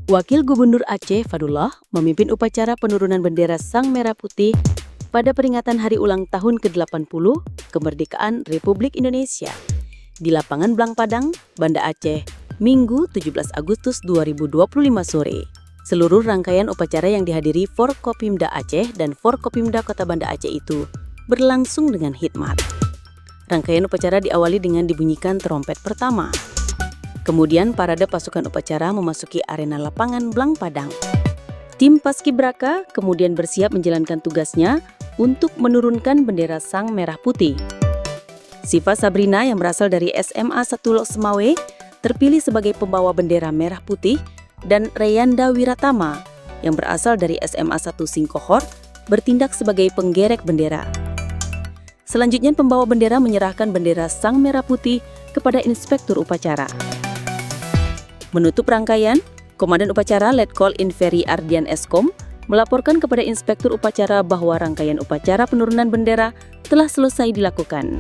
Wakil Gubernur Aceh Fadullah memimpin upacara penurunan bendera Sang Merah Putih pada peringatan Hari Ulang Tahun ke-80 Kemerdekaan Republik Indonesia di Lapangan Blang Padang, Banda Aceh, Minggu 17 Agustus 2025 sore. Seluruh rangkaian upacara yang dihadiri Forkopimda Aceh dan Forkopimda Kota Banda Aceh itu berlangsung dengan hikmat. Rangkaian upacara diawali dengan dibunyikan trompet pertama. Kemudian parade pasukan upacara memasuki arena lapangan Blang Padang. Tim Paskibraka kemudian bersiap menjalankan tugasnya untuk menurunkan bendera Sang Merah Putih. Siva Sabrina yang berasal dari SMA 1 Lok Semawe terpilih sebagai pembawa bendera merah putih dan Reyanda Wiratama yang berasal dari SMA 1 Singkohor bertindak sebagai penggerek bendera. Selanjutnya pembawa bendera menyerahkan bendera Sang Merah Putih kepada inspektur upacara. Menutup rangkaian, Komandan Upacara Letkol Inferi Ardian Eskom melaporkan kepada inspektur upacara bahwa rangkaian upacara penurunan bendera telah selesai dilakukan.